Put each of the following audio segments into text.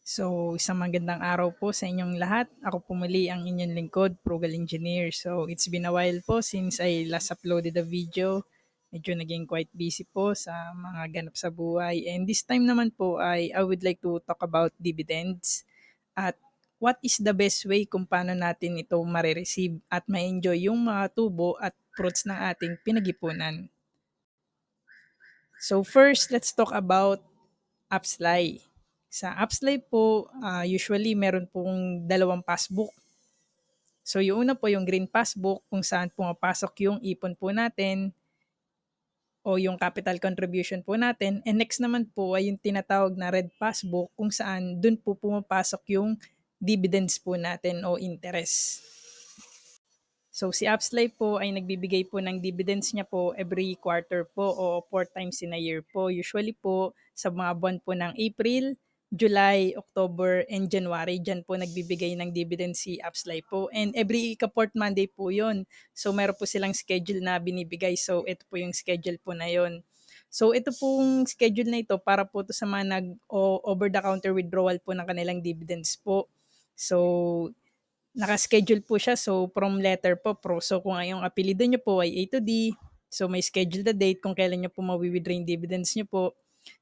So, isang magandang araw po sa inyong lahat. Ako po muli ang inyong lingkod, Frugal Engineer. So, it's been a while po since I last uploaded a video. Medyo naging quite busy po sa mga ganap sa buhay. And this time naman po I would like to talk about dividends at what is the best way kung paano natin ito marireceive at ma-enjoy yung mga tubo at fruits ng ating pinag-ipunan. So first, let's talk about Upsly. Sa Upsly po, usually meron pong dalawang passbook. So yung una po yung green passbook kung saan pumapasok yung ipon po natin o yung capital contribution po natin. And next naman po ay yung tinatawag na red passbook kung saan dun po pumapasok yung dividends po natin o interest. So si Upsly po ay nagbibigay po ng dividends niya po every quarter po o 4 times in a year po. Usually po sa mga buwan po ng April, July, October, and January, dyan po nagbibigay ng dividends si Upsly po. And every ka-4th Monday po yon. So meron po silang schedule na binibigay. So ito po yung schedule po na yon. So ito pong schedule na ito para po to sa mga over-the-counter withdrawal po ng kanilang dividends po. So naka-schedule po siya. So, from letter po, pro. So, kung yung apelido nyo po ay A to D, so may schedule the date kung kailan nyo po mawi-withdraw yung dividends nyo po.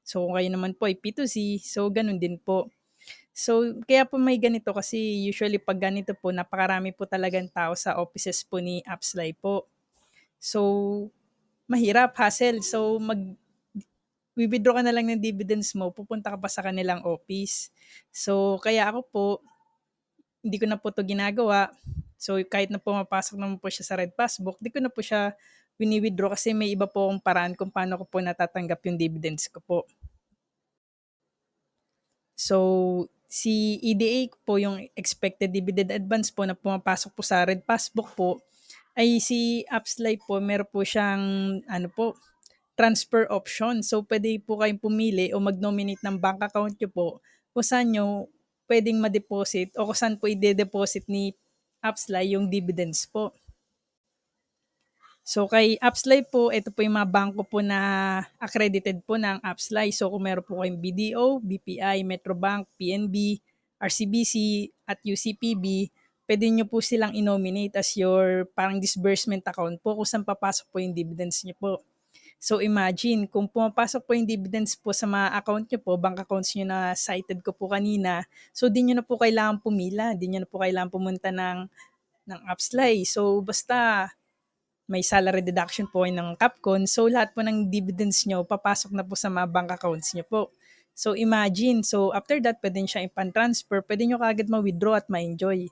So, kung kayo naman po ay P to Z, so ganun din po. So, kaya po may ganito kasi usually pag ganito po, napakarami po talagang tao sa offices po ni Upsly po. So, mahirap, hassle. So, withdraw ka na lang ng dividends mo, pupunta ka pa sa kanilang office. So, kaya ako po, hindi ko na po 'to ginagawa. So, kahit na pumapasok naman po siya sa red passbook, di ko na po siya wini-withdraw kasi may iba po akong paraan kung paano ko po natatanggap yung dividends ko po. So, si EDA po yung expected dividend advance po na pumapasok po sa red passbook po, ay si Upsly po meron po siyang ano po, transfer option. So, pwede po kayong pumili o mag-nominate ng bank account niyo po kung saan niyo puwedeng ma-deposit o kung saan po ide-deposit ni Upsly yung dividends po. So, kay Upsly po, ito po yung mga bangko po na accredited po ng Upsly. So, kung meron po kayong BDO, BPI, Metrobank, PNB, RCBC, at UCPB, pwede nyo po silang i-nominate as your parang disbursement account po kung saan papasok po yung dividends nyo po. So imagine, kung pumapasok po yung dividends po sa mga account nyo po, bank accounts nyo na cited ko po kanina, so di nyo na po kailangan pumila, di nyo na po kailangan pumunta ng Upsly. So basta may salary deduction po kayo ng Capcon, so lahat po ng dividends nyo, papasok na po sa mga bank accounts nyo po. So imagine, so after that, pwede nyo siya ipan-transfer, pwede nyo kagad ma-withdraw at ma-enjoy.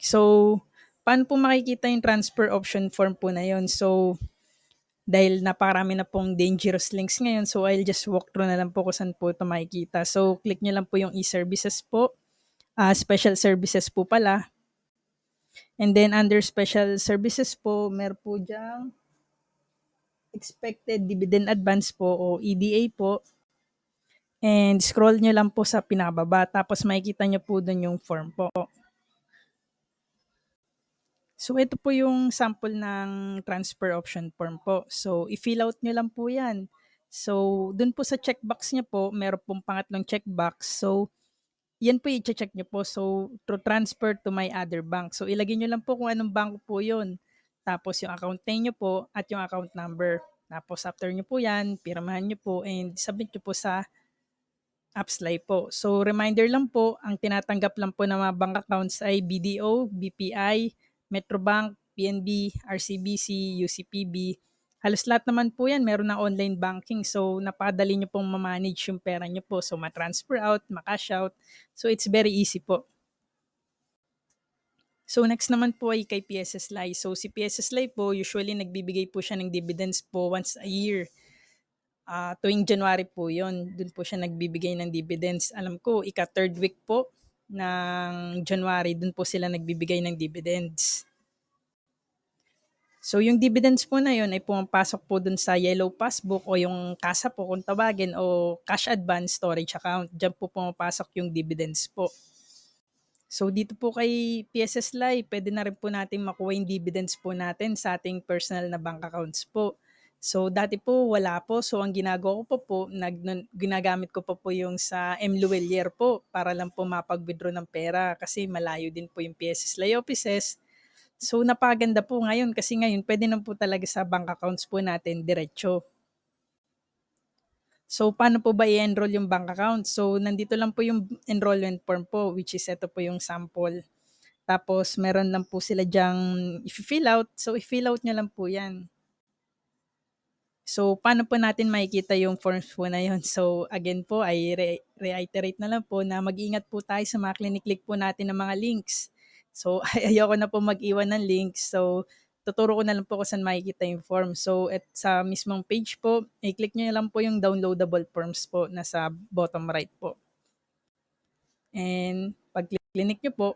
So, paano po makikita yung transfer option form po na yon? So, dahil napakarami na pong dangerous links ngayon, so I'll just walk through na lang po kung saan po ito makikita. So, click nyo lang po yung e-services po. Special services po pala. And then, under special services po, meron po dyang expected dividend advance po o EDA po. And scroll nyo lang po sa pinababa. Tapos makikita nyo po dun yung form po. So, ito po yung sample ng transfer option form po. So, i-fill out nyo lang po yan. So, dun po sa checkbox nyo po, meron pong pangatlong checkbox. So, yan po i-check nyo po. So, to transfer to my other bank. So, ilagay nyo lang po kung anong banko po yun. Tapos, yung account name nyo po at yung account number. Tapos, after nyo po yan, pirmahan nyo po and submit nyo po sa Upsly po. So, reminder lang po, ang tinatanggap lang po ng mga bank accounts ay BDO, BPI, Metrobank, PNB, RCBC, UCPB. Halos lahat naman po yan, meron ng online banking. So, napadali nyo pong ma-manage yung pera nyo po. So, ma-transfer out, ma-cash out. So, it's very easy po. So, next naman po ay kay PSS Live. So, si PSS Live po, usually nagbibigay po siya ng dividends po once a year. Tuwing January po yon, dun po siya nagbibigay ng dividends. Alam ko, ika-third week po ng January, dun po sila nagbibigay ng dividends. So yung dividends po na yun ay pumapasok po dun sa yellow passbook o yung kasa po kung tawagin o cash advance storage account. Diyan po pumapasok yung dividends po. So dito po kay PSS Live, pwede na rin po natin makuha yung dividends po natin sa ating personal na bank accounts po. So, dati po wala po. So, ang ginagawa ko pa po, ginagamit ko pa po yung sa mLuelier po para lang po mapag-withdraw ng pera kasi malayo din po yung PSSLay offices. So, napakaganda po ngayon kasi ngayon pwede na po talaga sa bank accounts po natin diretso. So, paano po ba i-enroll yung bank account? So, nandito lang po yung enrollment form po, which is ito po yung sample. Tapos, meron lang po sila diyang i-fill out. So, i-fill out nyo lang po yan. So, paano po natin makikita yung forms po na yun? So, again po, ay reiterate na lang po na mag-ingat po tayo sa mga clinic po natin ng mga links. So, ayoko na po mag-iwan ng links. So, tuturo ko na lang po kung saan makikita yung form. So, at sa mismong page po, i-click nyo lang po yung downloadable forms po na sa bottom right po. And pag clinic nyo po,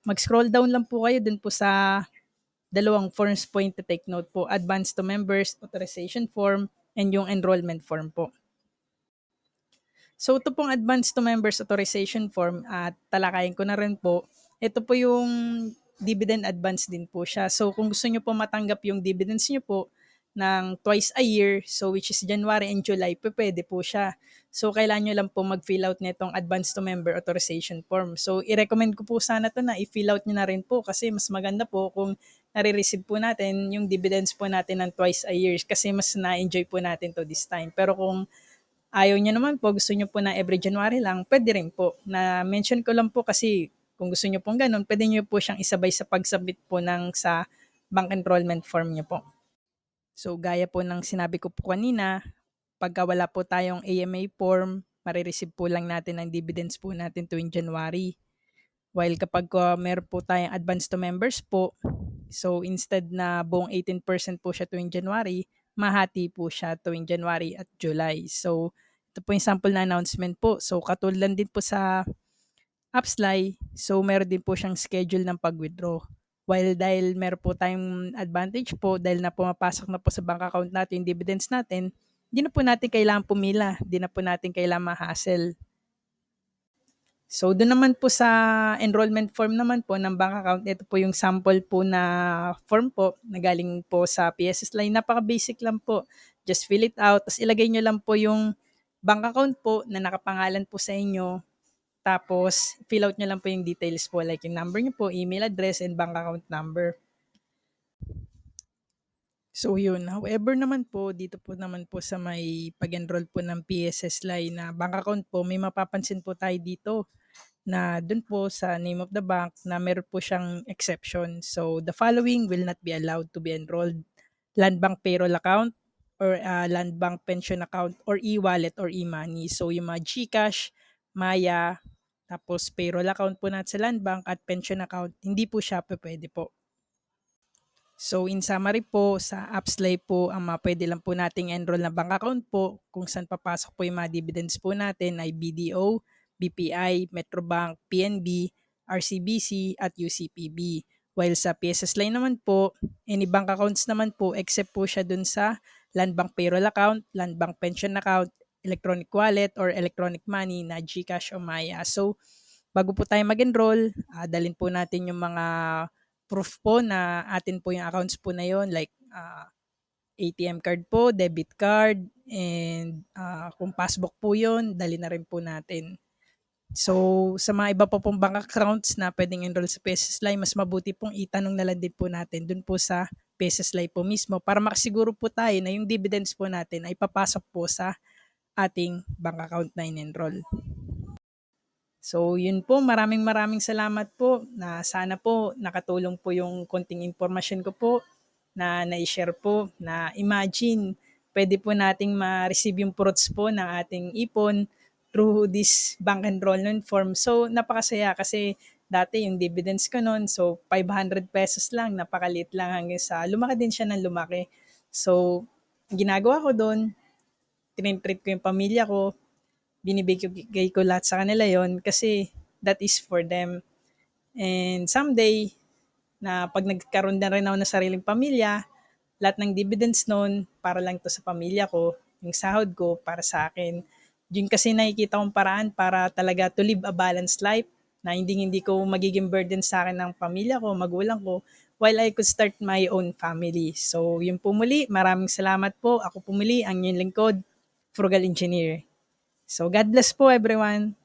mag-scroll down lang po kayo dun po sa dalawang forms po yung take note po, advance to members, authorization form, and yung enrollment form po. So ito pong advance to members authorization form at talakayin ko na rin po, ito po yung dividend advance din po siya. So kung gusto nyo po matanggap yung dividends nyo po ng twice a year, so which is January and July, pwede po siya. So kailangan nyo lang po mag-fill out nitong advance to member authorization form. So i-recommend ko po sana to na i-fill out nyo na rin po kasi mas maganda po kung nare-receive po natin yung dividends po natin ng twice a year kasi mas na-enjoy po natin to this time. Pero kung ayaw niyo naman po, gusto niyo po na every January lang, pwede rin po. Na-mention ko lang po kasi kung gusto niyo pong ganun, pwede niyo po siyang isabay sa pag-submit po ng sa bank enrollment form niyo po. So gaya po ng sinabi ko po kanina, pagka wala po tayong AMA form, marireceive po lang natin ang dividends po natin tuwing January. While kapag meron po tayong advance to members po, so instead na buong 18% po siya tuwing January, mahati po siya tuwing January at July. So ito po yung sample na announcement po. So katulad din po sa Upsly, so meron din po siyang schedule ng pag-withdraw. While dahil meron po tayong advantage po dahil na pumapasok na po sa bank account natin yung dividends natin, hindi na po natin kailangan pumila, hindi na po natin kailangan ma-hassle. So doon naman po sa enrollment form naman po ng bank account, ito po yung sample po na form po na galing po sa PSS Line. Napaka-basic lang po. Just fill it out. Tapos ilagay nyo lang po yung bank account po na nakapangalan po sa inyo. Tapos fill out nyo lang po yung details po like yung number nyo po, email address, and bank account number. So yun, however naman po, dito po naman po sa may pag-enroll po ng PSS Line na bank account po, may mapapansin po tayo dito na dun po sa name of the bank na meron po siyang exception. So, the following will not be allowed to be enrolled. Land Bank payroll account or Land Bank pension account or e-wallet or e-money. So, yung mga GCash, Maya, tapos payroll account po natin sa Land Bank at pension account, hindi po siya pwede po. So in summary po, sa Upslay po ang mga pwede lang po nating enroll na bank account po kung saan papasok po yung mga dividends po natin ay BDO, BPI, Metrobank, PNB, RCBC at UCPB. While sa PSS Line naman po, any bank accounts naman po except po siya dun sa Land Bank Payroll Account, Land Bank Pension Account, Electronic Wallet or Electronic Money na GCash o Maya. So bago po tayo mag-enroll, dalhin po natin yung mga proof po na atin po yung accounts po na yon like ATM card po, debit card, and kung passbook po yon dali na rin po natin. So, sa mga iba pa pong bank accounts na pwedeng enroll sa Pesos Live, mas mabuti pong itanong na lang din po natin dun po sa Pesos Live po mismo para makasiguro po tayo na yung dividends po natin ay papasok po sa ating bank account na in-enroll. So yun po, maraming maraming salamat po na sana po nakatulong po yung konting impormasyon ko po na nai-share po na imagine pwede po nating ma-receive yung fruits po ng ating ipon through this bank enrollment form. So napakasaya kasi dati yung dividends ko noon, so 500 pesos lang, napakaliit lang hanggang sa lumaki din siya ng lumaki. So ginagawa ko doon, tinitreat ko yung pamilya ko, binibigay ko lahat sa kanila yon kasi that is for them. And someday, na pag nagkaroon na rin ako ng sariling pamilya, lahat ng dividends noon para lang to sa pamilya ko, yung sahod ko para sa akin. Yun kasi nakikita kong paraan para talaga to live a balanced life na hindi ko magiging burden sa akin ng pamilya ko, magulang ko, while I could start my own family. So yun po muli, maraming salamat po. Ako po muli ang inyong lingkod, Frugal Engineer. So God bless po everyone.